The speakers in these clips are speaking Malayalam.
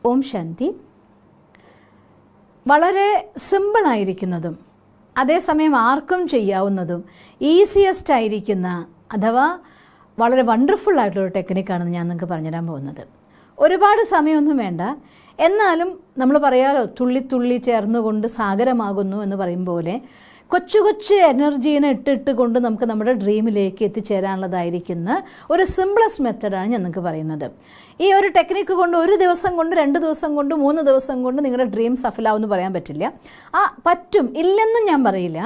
ഓം ശാന്തി. വളരെ സിമ്പിളായിരിക്കുന്നതും അതേസമയം ആർക്കും ചെയ്യാവുന്നതും ഈസിയസ്റ്റ് ആയിരിക്കുന്ന അഥവാ വളരെ വണ്ടർഫുൾ ആയിട്ടുള്ളൊരു ടെക്നിക്കാണെന്ന് ഞാൻ നിങ്ങൾക്ക് പറഞ്ഞുതരാൻ പോകുന്നത്. ഒരുപാട് സമയമൊന്നും വേണ്ട, എന്നാലും നമ്മൾ പറയാലോ തുള്ളി തുള്ളി ചേർന്നുകൊണ്ട് സാഗരമാകുന്നു എന്ന് പറയും പോലെ കൊച്ചു കൊച്ചു എനർജീനെ ഇട്ടിട്ട് കൊണ്ട് നമുക്ക് നമ്മുടെ ഡ്രീമിലേക്ക് എത്തിച്ചേരാനുള്ളതായിരിക്കുന്ന ഒരു സിംപ്ലസ്റ്റ് മെത്തഡാണ് ഞാൻ നിങ്ങൾക്ക് പറയുന്നത്. ഈ ഒരു ടെക്നിക്ക് കൊണ്ട് ഒരു ദിവസം കൊണ്ട് 2 ദിവസം കൊണ്ട് 3 ദിവസം കൊണ്ട് നിങ്ങളുടെ ഡ്രീം സഫലമാവെന്ന് പറയാൻ പറ്റില്ല. പറ്റും, ഇല്ലെന്നും ഞാൻ പറയില്ല.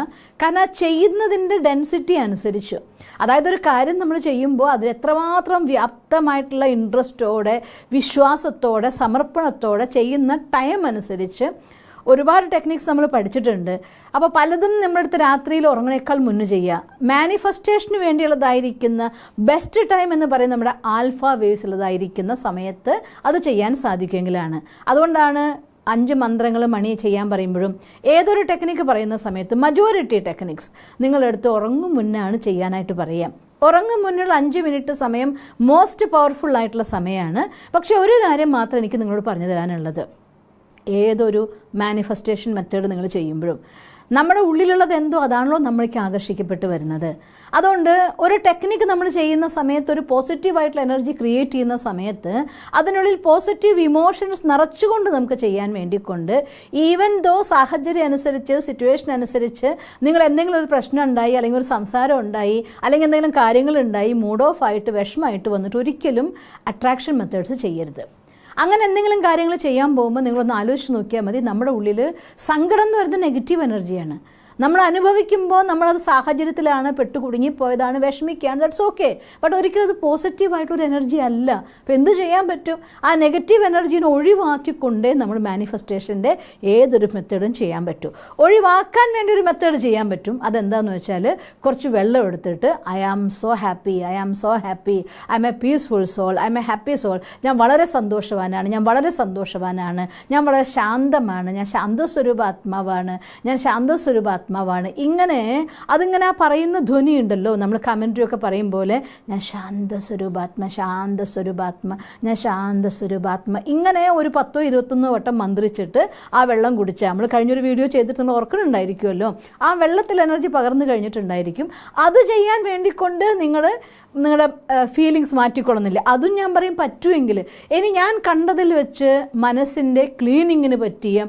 കാരണം ചെയ്യുന്നതിൻ്റെ ഡെൻസിറ്റി അനുസരിച്ച്, അതായത് ഒരു കാര്യം നമ്മൾ ചെയ്യുമ്പോൾ അതിൽ എത്രമാത്രം വ്യാപ്തമായിട്ടുള്ള ഇൻട്രസ്റ്റോടെ വിശ്വാസത്തോടെ സമർപ്പണത്തോടെ ചെയ്യുന്ന ടൈം അനുസരിച്ച് ഒരുപാട് ടെക്നിക്സ് നമ്മൾ പഠിച്ചിട്ടുണ്ട്. അപ്പോൾ പലതും നമ്മുടെ അടുത്ത് രാത്രിയിൽ ഉറങ്ങുന്നേക്കാൾ മുന്നേ ചെയ്യുക. മാനിഫെസ്റ്റേഷന് വേണ്ടിയുള്ളതായിരിക്കുന്ന ബെസ്റ്റ് ടൈം എന്ന് പറയുന്നത് നമ്മുടെ ആൽഫ വേവ്സ് ഉള്ളതായിരിക്കുന്ന സമയത്ത് അത് ചെയ്യാൻ സാധിക്കുമെങ്കിലാണ്. അതുകൊണ്ടാണ് 5 മന്ത്രങ്ങൾ മണി ചെയ്യാൻ പറയുമ്പോഴും ഏതൊരു ടെക്നിക്ക് പറയുന്ന സമയത്ത് മജോറിറ്റി ടെക്നിക്സ് നിങ്ങളെടുത്ത് ഉറങ്ങും മുന്നാണ് ചെയ്യാനായിട്ട് പറയാം. ഉറങ്ങും മുന്നുള്ള 5 മിനിറ്റ് സമയം മോസ്റ്റ് പവർഫുൾ ആയിട്ടുള്ള സമയമാണ്. പക്ഷേ ഒരു കാര്യം മാത്രം എനിക്ക് നിങ്ങളോട് പറഞ്ഞു തരാനുള്ളത്, ഏതൊരു മാനിഫെസ്റ്റേഷൻ മെത്തേഡ് നിങ്ങൾ ചെയ്യുമ്പോഴും നമ്മുടെ ഉള്ളിലുള്ളത് എന്തോ അതാണല്ലോ നമ്മൾക്ക് ആകർഷിക്കപ്പെട്ട് വരുന്നത്. അതുകൊണ്ട് ഒരു ടെക്നിക്ക് നമ്മൾ ചെയ്യുന്ന സമയത്ത് ഒരു പോസിറ്റീവായിട്ടുള്ള എനർജി ക്രിയേറ്റ് ചെയ്യുന്ന സമയത്ത് അതിനുള്ളിൽ പോസിറ്റീവ് ഇമോഷൻസ് നിറച്ചുകൊണ്ട് നമുക്ക് ചെയ്യാൻ വേണ്ടിക്കൊണ്ട്, ഈവൻ ദോ സാഹചര്യം അനുസരിച്ച് സിറ്റുവേഷൻ അനുസരിച്ച് നിങ്ങൾ എന്തെങ്കിലും ഒരു പ്രശ്നം ഉണ്ടായി, അല്ലെങ്കിൽ ഒരു സംസാരം ഉണ്ടായി, അല്ലെങ്കിൽ എന്തെങ്കിലും കാര്യങ്ങളുണ്ടായി മൂഡ് ഓഫ് ആയിട്ട് വിഷമമായിട്ട് വന്നിട്ട് ഒരിക്കലും അട്രാക്ഷൻ മെത്തേഡ്സ് ചെയ്യരുത്. അങ്ങനെ എന്തെങ്കിലും കാര്യങ്ങൾ ചെയ്യാൻ പോകുമ്പോൾ നിങ്ങളൊന്ന് ആലോചിച്ച് നോക്കിയാൽ മതി, നമ്മുടെ ഉള്ളിൽ സങ്കടം എന്ന് പറയുന്നത് നെഗറ്റീവ് എനർജിയാണ്. നമ്മൾ അനുഭവിക്കുമ്പോൾ നമ്മളത് സാഹചര്യത്തിലാണ് കുടുങ്ങിപ്പോയതാണ്, വിഷമിക്കുകയാണ്, ദാറ്റ്സ് ഓക്കെ. ബട്ട് ഒരിക്കലും അത് പോസിറ്റീവായിട്ടൊരു എനർജി അല്ല. അപ്പോൾ എന്ത് ചെയ്യാൻ പറ്റും? ആ നെഗറ്റീവ് എനർജീനെ ഒഴിവാക്കിക്കൊണ്ടേ നമ്മൾ മാനിഫെസ്റ്റേഷൻ്റെ ഏതൊരു മെത്തേഡും ചെയ്യാൻ പറ്റും. ഒഴിവാക്കാൻ വേണ്ടി ഒരു മെത്തേഡ് ചെയ്യാൻ പറ്റും. അതെന്താണെന്ന് വെച്ചാൽ കുറച്ച് വെള്ളം എടുത്തിട്ട് I am so happy, I am so happy, I am a peaceful soul, I am a happy soul, ഞാൻ വളരെ സന്തോഷവാനാണ്, ഞാൻ വളരെ സന്തോഷവാനാണ്, ഞാൻ വളരെ ശാന്തമാണ്, ഞാൻ ശാന്തസ്വരൂപാത്മാവാണ്, ഞാൻ ശാന്തസ്വരൂപാത്മാവാണ്. ഇങ്ങനെ അതിങ്ങനെ ആ പറയുന്ന ധ്വനി ഉണ്ടല്ലോ, നമ്മൾ കമൻട്രിയൊക്കെ പറയും പോലെ ഞാൻ ശാന്തസ്വരൂപാത്മ, ശാന്തസ്വരൂപാത്മ, ഞാൻ ശാന്തസ്വരൂപാത്മ, ഇങ്ങനെ ഒരു 10-21 വട്ടം മന്ത്രിച്ചിട്ട് ആ വെള്ളം കുടിച്ചാൽ, നമ്മൾ കഴിഞ്ഞൊരു വീഡിയോ ചെയ്തിട്ട് നമ്മൾ ഓർക്കുന്നുണ്ടായിരിക്കുമല്ലോ, ആ വെള്ളത്തിൽ എനർജി പകർന്നു കഴിഞ്ഞിട്ടുണ്ടായിരിക്കും. അത് ചെയ്യാൻ വേണ്ടിക്കൊണ്ട് നിങ്ങളുടെ ഫീലിങ്സ് മാറ്റിക്കൊള്ളുന്നില്ല. അതും ഞാൻ പറയും പറ്റുമെങ്കിൽ. ഇനി ഞാൻ കണ്ടതിൽ വെച്ച് മനസ്സിൻ്റെ ക്ലീനിങ്ങിന് പറ്റിയ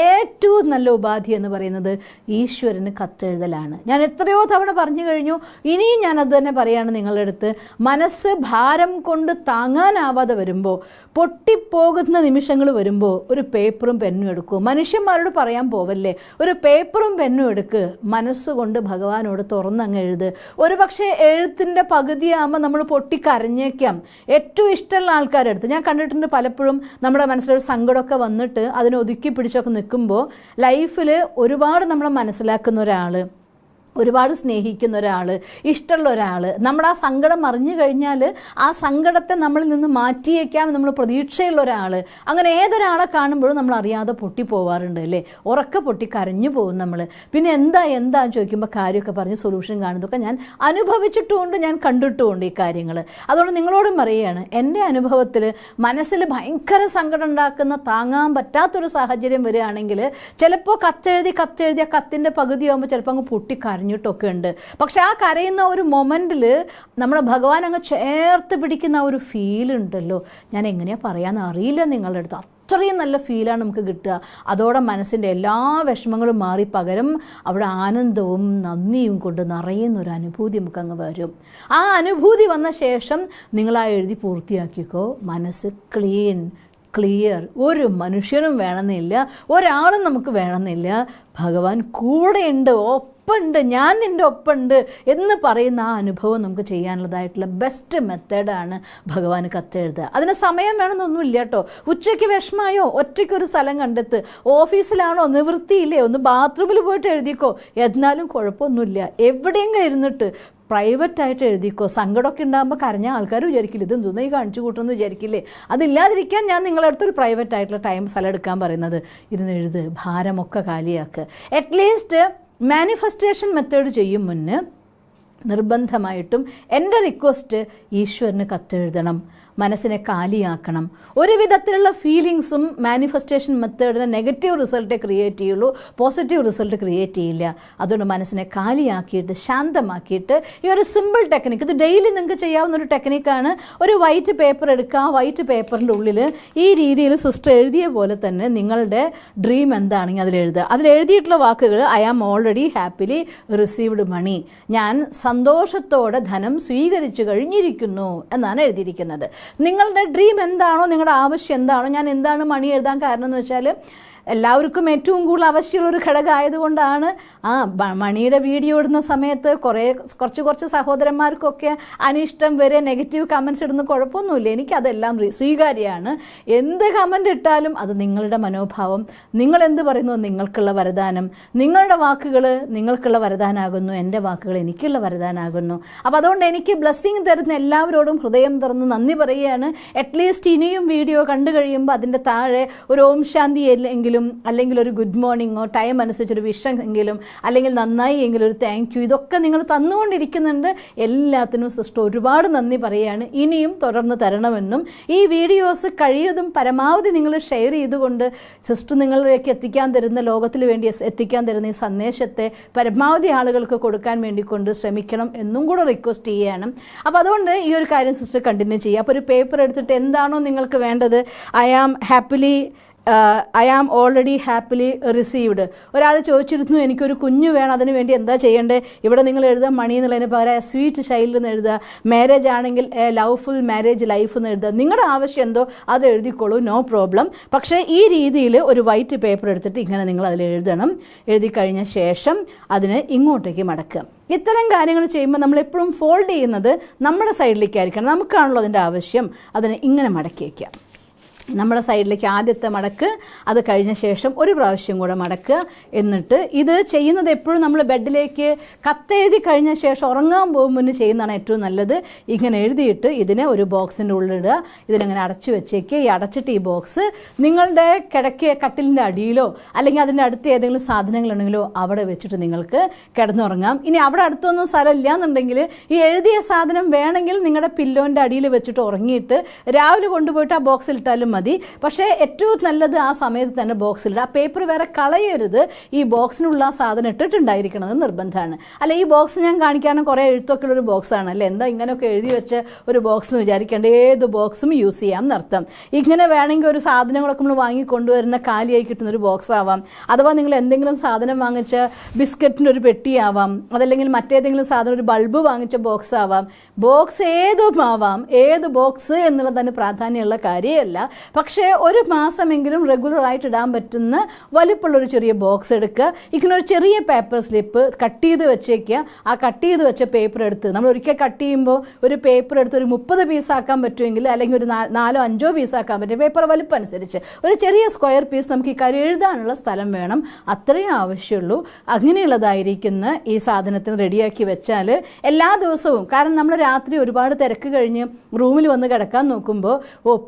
ഏറ്റവും നല്ല ഉപാധി എന്ന് പറയുന്നത് ഈശ്വരന് കത്തെഴുതലാണ്. ഞാൻ എത്രയോ തവണ പറഞ്ഞു കഴിഞ്ഞു, ഇനിയും ഞാനത് തന്നെ പറയുകയാണ് നിങ്ങളുടെ അടുത്ത്. മനസ്സ് ഭാരം കൊണ്ട് താങ്ങാനാവാതെ വരുമ്പോൾ, പൊട്ടിപ്പോകുന്ന നിമിഷങ്ങൾ വരുമ്പോൾ ഒരു പേപ്പറും പെന്നും എടുക്കൂ. മനുഷ്യന്മാരോട് പറയാൻ പോവല്ലേ, ഒരു പേപ്പറും പെന്നും എടുക്ക്, മനസ്സുകൊണ്ട് ഭഗവാനോട് തുറന്നങ്ങ് എഴുത്. ഒരു പക്ഷേ എഴുത്തിൻ്റെ പകുതിയാകുമ്പോൾ നമ്മൾ പൊട്ടിക്കരഞ്ഞേക്കാം. ഏറ്റവും ഇഷ്ടമുള്ള ആൾക്കാരെടുത്ത് ഞാൻ കണ്ടിട്ടുണ്ട് പലപ്പോഴും നമ്മുടെ മനസ്സിലൊരു സങ്കടമൊക്കെ വന്നിട്ട് അതിനെ ഒതുക്കി പിടിച്ചൊക്കെ നിൽക്കുമ്പോൾ ലൈഫിൽ ഒരുപാട് നമ്മളെ മനസ്സിലാക്കുന്ന ഒരാൾ, ഒരുപാട് സ്നേഹിക്കുന്ന ഒരാൾ, ഇഷ്ടമുള്ള ഒരാൾ, നമ്മുടെ ആ സങ്കടം അറിഞ്ഞു കഴിഞ്ഞാൽ ആ സങ്കടത്തെ നമ്മളിൽ നിന്ന് മാറ്റിയേക്കാം നമ്മൾ പ്രതീക്ഷയുള്ള ഒരാൾ, അങ്ങനെ ഏതൊരാളെ കാണുമ്പോഴും നമ്മൾ അറിയാതെ പൊട്ടിപ്പോവാറുണ്ട് അല്ലേ, ഉറക്കെ പൊട്ടി കരഞ്ഞു പോകും നമ്മൾ. പിന്നെ എന്താ ചോദിക്കുമ്പോൾ കാര്യമൊക്കെ പറഞ്ഞ് സൊല്യൂഷൻ കാണുന്നതൊക്കെ ഞാൻ അനുഭവിച്ചിട്ടുമുണ്ട്, ഞാൻ കണ്ടിട്ടുമുണ്ട് ഈ കാര്യങ്ങൾ. അതുകൊണ്ട് നിങ്ങളോടും പറയുകയാണ്, എൻ്റെ അനുഭവത്തിൽ മനസ്സിൽ ഭയങ്കര സങ്കടം ഉണ്ടാക്കുന്ന താങ്ങാൻ പറ്റാത്തൊരു സാഹചര്യം വരികയാണെങ്കിൽ ചിലപ്പോൾ കത്തെഴുതി ആ കത്തിൻ്റെ പകുതിയാകുമ്പോൾ ചിലപ്പോൾ അങ്ങ് പൊട്ടിക്കരഞ്ഞു ൊക്കെ ഉണ്ട്. പക്ഷെ ആ കരയുന്ന ഒരു മൊമെൻറ്റിൽ നമ്മുടെ ഭഗവാൻ അങ്ങ് ചേർത്ത് പിടിക്കുന്ന ഒരു ഫീൽ ഉണ്ടല്ലോ, ഞാൻ എങ്ങനെയാണ് പറയാമെന്ന് അറിയില്ല നിങ്ങളുടെ അടുത്ത്. അത്രയും നല്ല ഫീലാണ് നമുക്ക് കിട്ടുക. അതോടെ മനസ്സിൻ്റെ എല്ലാ വിഷമങ്ങളും മാറി പകരം അവിടെ ആനന്ദവും നന്ദിയും കൊണ്ട് നിറയുന്നൊരു അനുഭൂതി നമുക്കങ്ങ് വരും. ആ അനുഭൂതി വന്ന ശേഷം നിങ്ങളാ എഴുതി പൂർത്തിയാക്കിക്കോ. മനസ്സ് ക്ലിയർ. ഒരു മനുഷ്യനും വേണമെന്നില്ല, ഒരാളും നമുക്ക് വേണമെന്നില്ല. ഭഗവാൻ കൂടെയുണ്ട്, ഒപ്പമുണ്ട്, ഞാൻ നിൻ്റെ ഒപ്പമുണ്ട് എന്ന് പറയുന്ന ആ അനുഭവം നമുക്ക് ചെയ്യാനുള്ളതായിട്ടുള്ള ബെസ്റ്റ് മെത്തേഡാണ് ഭഗവാന് കത്തെഴുതുക. അതിന് സമയം വേണമെന്നൊന്നുമില്ല കേട്ടോ. ഉച്ചയ്ക്ക് വിഷമായോ ഒറ്റയ്ക്കൊരു സ്ഥലം കണ്ടെത്ത്, ഓഫീസിലാണോ നിവൃത്തിയില്ലേ ഒന്ന് ബാത്റൂമിൽ പോയിട്ട് എഴുതിക്കോ, എന്നാലും കുഴപ്പമൊന്നുമില്ല. എവിടെയെങ്കിലും ഇരുന്നിട്ട് പ്രൈവറ്റായിട്ട് എഴുതിക്കോ. സങ്കടമൊക്കെ ഉണ്ടാകുമ്പോൾ കരഞ്ഞ ആൾക്കാർ വിചാരിക്കില്ല ഇത് എന്തോന്ന് ഈ കാണിച്ചു കൂട്ടുമെന്ന് വിചാരിക്കില്ലേ. അതില്ലാതിരിക്കാൻ ഞാൻ നിങ്ങളുടെ അടുത്തൊരു പ്രൈവറ്റായിട്ടുള്ള സ്ഥലം എടുക്കാൻ പറയുന്നത്. ഇരുന്ന് എഴുത്, ഭാരമൊക്കെ കാലിയാക്കുക. അറ്റ്ലീസ്റ്റ് മാനിഫെസ്റ്റേഷൻ മെത്തേഡ് ചെയ്യും മുന്നേ നിർബന്ധമായിട്ടും എൻ്റെ റിക്വസ്റ്റ് ഈശ്വരന് കത്തെഴുതണം. മനസ്സിനെ കാലിയാക്കണം. ഒരു വിധത്തിലുള്ള ഫീലിങ്സും മാനിഫെസ്റ്റേഷൻ മെത്തേഡിന് നെഗറ്റീവ് റിസൾട്ടേ ക്രിയേറ്റ് ചെയ്യുള്ളൂ, പോസിറ്റീവ് റിസൾട്ട് ക്രിയേറ്റ് ചെയ്യില്ല. അതുകൊണ്ട് മനസ്സിനെ കാലിയാക്കിയിട്ട് ശാന്തമാക്കിയിട്ട് ഈ ഒരു സിമ്പിൾ ടെക്നിക്ക്, ഇത് ഡെയിലി നിങ്ങൾക്ക് ചെയ്യാവുന്ന ഒരു ടെക്നിക്കാണ്. ഒരു വൈറ്റ് പേപ്പർ എടുക്കുക, ആ വൈറ്റ് പേപ്പറിൻ്റെ ഉള്ളിൽ ഈ രീതിയിൽ സിസ്റ്റർ എഴുതിയ പോലെ തന്നെ നിങ്ങളുടെ ഡ്രീം എന്താണെങ്കിൽ അതിലെഴുതുക. അതിലെഴുതിയിട്ടുള്ള വാക്കുകൾ I am already happily received money, ഞാൻ സന്തോഷത്തോടെ ധനം സ്വീകരിച്ചു കഴിഞ്ഞിരിക്കുന്നു എന്നാണ് എഴുതിയിരിക്കുന്നത്. നിങ്ങളുടെ ഡ്രീം എന്താണോ, നിങ്ങളുടെ ആവശ്യം എന്താണോ, ഞാൻ എന്താണ് മണി എഴുതാൻ കാരണം എന്ന് വെച്ചാൽ എല്ലാവർക്കും ഏറ്റവും കൂടുതൽ ആവശ്യമുള്ളൊരു ഘടകം ആയതുകൊണ്ടാണ്. മണിയുടെ വീഡിയോ ഇടുന്ന സമയത്ത് കുറച്ച് സഹോദരന്മാർക്കൊക്കെ അനിഷ്ടം വരെ നെഗറ്റീവ് കമൻസ് ഇടുന്ന കുഴപ്പമൊന്നുമില്ല, എനിക്കതെല്ലാം സ്വീകാര്യമാണ്. എന്ത് കമൻ്റ് ഇട്ടാലും അത് നിങ്ങളുടെ മനോഭാവം, നിങ്ങൾ എന്ത് പറയുന്നു നിങ്ങൾക്കുള്ള വരദാനം, നിങ്ങളുടെ വാക്കുകൾ നിങ്ങൾക്കുള്ള വരദാനാകുന്നു, എൻ്റെ വാക്കുകൾ എനിക്കുള്ള വരദാനാകുന്നു. അപ്പോൾ അതുകൊണ്ട് എനിക്ക് ബ്ലെസ്സിങ് തരുന്ന എല്ലാവരോടും ഹൃദയം തുറന്ന് നന്ദി പറയുകയാണ്. അറ്റ്ലീസ്റ്റ് ഇനിയും വീഡിയോ കണ്ടു കഴിയുമ്പോൾ അതിൻ്റെ താഴെ ഒരു ഓം ശാന്തി അല്ലെങ്കിൽ ഒരു ഗുഡ് മോർണിംഗോ ടൈം അനുസരിച്ചൊരു വിഷം എങ്കിലും, അല്ലെങ്കിൽ നന്നായി എങ്കിലും ഒരു താങ്ക് യു, ഇതൊക്കെ നിങ്ങൾ തന്നുകൊണ്ടിരിക്കുന്നുണ്ട്. എല്ലാത്തിനും സിസ്റ്റർ ഒരുപാട് നന്ദി പറയുകയാണ്. ഇനിയും തുടർന്ന് തരണമെന്നും ഈ വീഡിയോസ് കഴിയതും പരമാവധി നിങ്ങൾ ഷെയർ ചെയ്തുകൊണ്ട് സിസ്റ്റർ നിങ്ങളിലേക്ക് എത്തിക്കാൻ തരുന്ന, ലോകത്തിൽ വേണ്ടി എത്തിക്കാൻ തരുന്ന ഈ സന്ദേശത്തെ പരമാവധി ആളുകൾക്ക് കൊടുക്കാൻ വേണ്ടിക്കൊണ്ട് ശ്രമിക്കണം എന്നും കൂടെ റിക്വസ്റ്റ് ചെയ്യുകയാണ്. അപ്പോൾ അതുകൊണ്ട് ഈ ഒരു കാര്യം സിസ്റ്റർ കണ്ടിന്യൂ ചെയ്യുക. അപ്പോൾ ഒരു പേപ്പർ എടുത്തിട്ട് എന്താണോ നിങ്ങൾക്ക് വേണ്ടത്, I am already happily received. ഒരാൾ ചോദിച്ചിരുന്നു എനിക്കൊരു കുഞ്ഞു വേണം, അതിന് വേണ്ടി എന്താ ചെയ്യേണ്ടത്? ഇവിടെ നിങ്ങൾ എഴുതുക മണി എന്നുള്ളതിന് പകരം സ്വീറ്റ് ചൈൽഡ് എന്ന് എഴുതുക. മാരേജ് ആണെങ്കിൽ ലവ്ഫുൾ മാരേജ് ലൈഫ് എന്ന് എഴുതുക. നിങ്ങളുടെ ആവശ്യം എന്തോ അത് എഴുതിക്കോളൂ, നോ പ്രോബ്ലം. പക്ഷേ ഈ രീതിയിൽ ഒരു വൈറ്റ് പേപ്പർ എടുത്തിട്ട് ഇങ്ങനെ നിങ്ങൾ അതിൽ എഴുതണം. എഴുതി കഴിഞ്ഞ ശേഷം അതിന് ഇങ്ങോട്ടേക്ക് മടക്കുക. ഇത്തരം കാര്യങ്ങൾ ചെയ്യുമ്പോൾ നമ്മളെപ്പോഴും ഫോൾഡ് ചെയ്യുന്നത് നമ്മുടെ സൈഡിലേക്കായിരിക്കണം. നമുക്കാണല്ലോ അതിൻ്റെ ആവശ്യം. അതിന് ഇങ്ങനെ മടക്കി വയ്ക്കുക. നമ്മുടെ സൈഡിലേക്ക് ആദ്യത്തെ മടക്ക്, അത് കഴിഞ്ഞ ശേഷം ഒരു പ്രാവശ്യം കൂടെ മടക്കുക. എന്നിട്ട് ഇത് ചെയ്യുന്നത് എപ്പോഴും നമ്മൾ ബെഡിലേക്ക് കത്തെഴുതി കഴിഞ്ഞ ശേഷം ഉറങ്ങാൻ പോകുമ്പോൾ ചെയ്യുന്നതാണ് ഏറ്റവും നല്ലത്. ഇങ്ങനെ എഴുതിയിട്ട് ഇതിനെ ഒരു ബോക്സിൻ്റെ ഉള്ളിടുക. ഇതിനങ്ങനെ അടച്ചു വെച്ചേക്ക്. ഈ അടച്ചിട്ട് ഈ ബോക്സ് നിങ്ങളുടെ കട്ടിലിൻ്റെ അടിയിലോ അല്ലെങ്കിൽ അതിൻ്റെ അടുത്ത് ഏതെങ്കിലും സാധനങ്ങളുണ്ടെങ്കിലോ അവിടെ വെച്ചിട്ട് നിങ്ങൾക്ക് കിടന്നുറങ്ങാം. ഇനി അവിടെ അടുത്തൊന്നും സ്ഥലമില്ല എന്നുണ്ടെങ്കിൽ ഈ എഴുതിയ സാധനം വേണമെങ്കിൽ നിങ്ങളുടെ പില്ലോൻ്റെ അടിയിൽ വെച്ചിട്ട് ഉറങ്ങിയിട്ട് രാവിലെ കൊണ്ടുപോയിട്ട് ആ ബോക്സിലിട്ടാലും മതി. പക്ഷേ ഏറ്റവും നല്ലത് ആ സമയത്ത് തന്നെ ബോക്സിലിടുക. ആ പേപ്പർ വേറെ കളയരുത്. ഈ ബോക്സിനുള്ള ആ സാധനം ഇട്ടിട്ടുണ്ടായിരിക്കണത് നിർബന്ധമാണ്. അല്ല, ഈ ബോക്സ് ഞാൻ കാണിക്കാനും കുറേ എഴുത്തൊക്കെ ഉള്ളൊരു ബോക്സാണ് അല്ലേ, എന്താ ഇങ്ങനെയൊക്കെ എഴുതി വെച്ച ഒരു ബോക്സ് എന്ന് വിചാരിക്കേണ്ട. ഏത് ബോക്സും യൂസ് ചെയ്യാം എന്നർത്ഥം. ഇങ്ങനെ വേണമെങ്കിൽ ഒരു സാധനങ്ങളൊക്കെ നമ്മൾ വാങ്ങിക്കൊണ്ടുവരുന്ന കാലിയായി കിട്ടുന്നൊരു ബോക്സ് ആവാം. അഥവാ നിങ്ങൾ എന്തെങ്കിലും സാധനം വാങ്ങിച്ച ബിസ്ക്കറ്റിൻ്റെ ഒരു പെട്ടിയാവാം, അതല്ലെങ്കിൽ മറ്റേതെങ്കിലും സാധനം ഒരു ബൾബ് വാങ്ങിച്ച ബോക്സ് ആവാം. ബോക്സ് ഏതും ആവാം. ഏത് ബോക്സ് എന്നുള്ളതിന് പ്രാധാന്യമുള്ള കാര്യമല്ല. പക്ഷേ ഒരു മാസമെങ്കിലും റെഗുലറായിട്ട് ഇടാൻ പറ്റുന്ന വലിപ്പമുള്ളൊരു ചെറിയ ബോക്സ് എടുക്കുക. ഇങ്ങനെ ഒരു ചെറിയ പേപ്പർ സ്ലിപ്പ് കട്ട് ചെയ്ത് വെച്ചേക്കുക. ആ കട്ട് ചെയ്ത് വെച്ച പേപ്പർ എടുത്ത് നമ്മൾ ഒരിക്കൽ കട്ട് ചെയ്യുമ്പോൾ ഒരു പേപ്പർ എടുത്ത് ഒരു 30 പീസാക്കാൻ പറ്റുമെങ്കിൽ, അല്ലെങ്കിൽ ഒരു 4-5 പീസാക്കാൻ പറ്റും. പേപ്പർ വലിപ്പം അനുസരിച്ച് ഒരു ചെറിയ സ്ക്വയർ പീസ് നമുക്ക് ഈ കാര്യം എഴുതാനുള്ള സ്ഥലം വേണം. അത്രയും ആവശ്യമുള്ളൂ. അങ്ങനെയുള്ളതായിരിക്കുന്ന ഈ സാധനത്തിന് റെഡിയാക്കി വെച്ചാൽ എല്ലാ ദിവസവും, കാരണം നമ്മൾ രാത്രി ഒരുപാട് തിരക്ക് കഴിഞ്ഞ് റൂമിൽ വന്ന് കിടക്കാൻ നോക്കുമ്പോൾ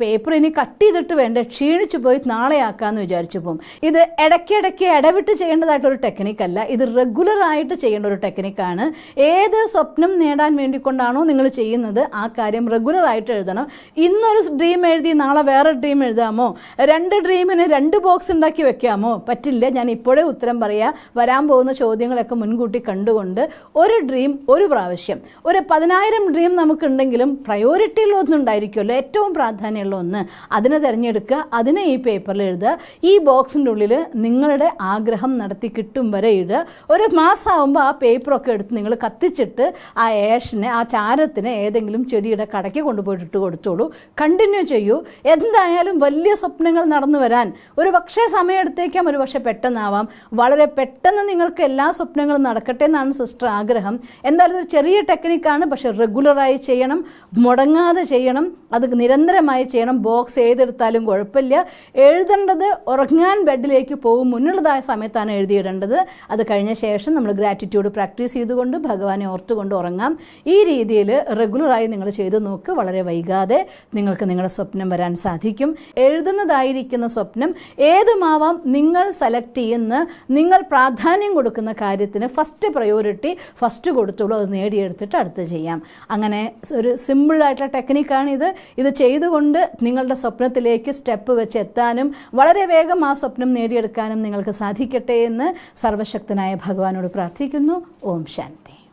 പേപ്പർ ഇനി കട്ട് ചെയ്തിട്ട് വേണ്ട, ക്ഷീണിച്ചു പോയി നാളെ ആക്കാമെന്ന് വിചാരിച്ചു പോകും. ഇത് ഇടയ്ക്കിടയ്ക്ക് ഇടവിട്ട് ചെയ്യേണ്ടതായിട്ടൊരു ടെക്നിക്കല്ല, ഇത് റെഗുലറായിട്ട് ചെയ്യേണ്ട ഒരു ടെക്നിക്കാണ്. ഏത് സ്വപ്നം നേടാൻ വേണ്ടിക്കൊണ്ടാണോ നിങ്ങൾ ചെയ്യുന്നത് ആ കാര്യം റെഗുലറായിട്ട് എഴുതണം. ഇന്നൊരു ഡ്രീം എഴുതി നാളെ വേറെ ഡ്രീം എഴുതാമോ? 2 ഡ്രീമിന് 2 ബോക്സ് ഉണ്ടാക്കി വെക്കാമോ? പറ്റില്ല. ഞാൻ ഇപ്പോഴേ ഉത്തരം പറയാം. വരാൻ പോകുന്ന ചോദ്യങ്ങളൊക്കെ മുൻകൂട്ടി കണ്ടുകൊണ്ട് ഒരു ഡ്രീം ഒരു പ്രാവശ്യം, ഒരു 10,000 ഡ്രീം നമുക്കുണ്ടെങ്കിലും പ്രയോറിറ്റി ഉള്ള ഉണ്ടായിരിക്കുമല്ലോ, ഏറ്റവും പ്രാധാന്യമുള്ള ഒന്ന്, അതിനെ തിരഞ്ഞെടുക്കുക. അതിനെ ഈ പേപ്പറിൽ എഴുതുക. ഈ ബോക്സിൻ്റെ ഉള്ളിൽ നിങ്ങളുടെ ആഗ്രഹം നടത്തി കിട്ടും വരെ ഇടുക. ഒരു മാസമാകുമ്പോൾ ആ പേപ്പറൊക്കെ എടുത്ത് നിങ്ങൾ കത്തിച്ചിട്ട് ആ ഏഷനെ, ആ ചാരത്തിനെ ഏതെങ്കിലും ചെടിയുടെ കടയ്ക്ക് കൊണ്ടുപോയിട്ട് കൊടുത്തോളൂ. കണ്ടിന്യൂ ചെയ്യൂ. എന്തായാലും വലിയ സ്വപ്നങ്ങൾ നടന്നു വരാൻ ഒരു പക്ഷേ സമയമെടുത്തേക്കാം, ഒരു പക്ഷേ പെട്ടെന്നാവാം. വളരെ പെട്ടെന്ന് നിങ്ങൾക്ക് എല്ലാ സ്വപ്നങ്ങളും നടക്കട്ടെ എന്നാണ് സിസ്റ്റർ ആഗ്രഹം. എന്തായാലും ഒരു ചെറിയ ടെക്നിക്കാണ്, പക്ഷേ റെഗുലറായി ചെയ്യണം, മുടങ്ങാതെ ചെയ്യണം, അത് നിരന്തരമായി ചെയ്യണം. ബോക്സ് ഏത് തീർത്താലും കുഴപ്പമില്ല. എഴുതേണ്ടത് ഉറങ്ങാൻ ബെഡിലേക്ക് പോകും മുന്നുള്ളതായ സമയത്താണ് എഴുതിയിടേണ്ടത്. അത് കഴിഞ്ഞ ശേഷം നമ്മൾ ഗ്രാറ്റിറ്റ്യൂഡ് പ്രാക്ടീസ് ചെയ്തുകൊണ്ട് ഭഗവാനെ ഓർത്തുകൊണ്ട് ഉറങ്ങാം. ഈ രീതിയിൽ റെഗുലറായി നിങ്ങൾ ചെയ്തു നോക്ക്. വളരെ വൈകാതെ നിങ്ങൾക്ക് നിങ്ങളുടെ സ്വപ്നം വരാൻ സാധിക്കും. എഴുതുന്നതായിരിക്കുന്ന സ്വപ്നം ഏതുമാവാം, നിങ്ങൾ സെലക്ട് ചെയ്യുന്ന, നിങ്ങൾ പ്രാധാന്യം കൊടുക്കുന്ന കാര്യത്തിന് ഫസ്റ്റ് പ്രയോറിറ്റി ഫസ്റ്റ് കൊടുത്തോളൂ. അത് നേടിയെടുത്തിട്ട് അടുത്ത് ചെയ്യാം. അങ്ങനെ ഒരു സിമ്പിളായിട്ടുള്ള ടെക്നിക്കാണ് ഇത്. ഇത് ചെയ്തുകൊണ്ട് നിങ്ങളുടെ സ്വപ്നത്തിലേക്ക് സ്റ്റെപ്പ് വെച്ച് എത്താനും വളരെ വേഗം ആ സ്വപ്നം നേടിയെടുക്കാനും നിങ്ങൾക്ക് സാധിക്കട്ടെ എന്ന് സർവശക്തനായ ഭഗവാനോട് പ്രാർത്ഥിക്കുന്നു. ഓം ശാന്തി.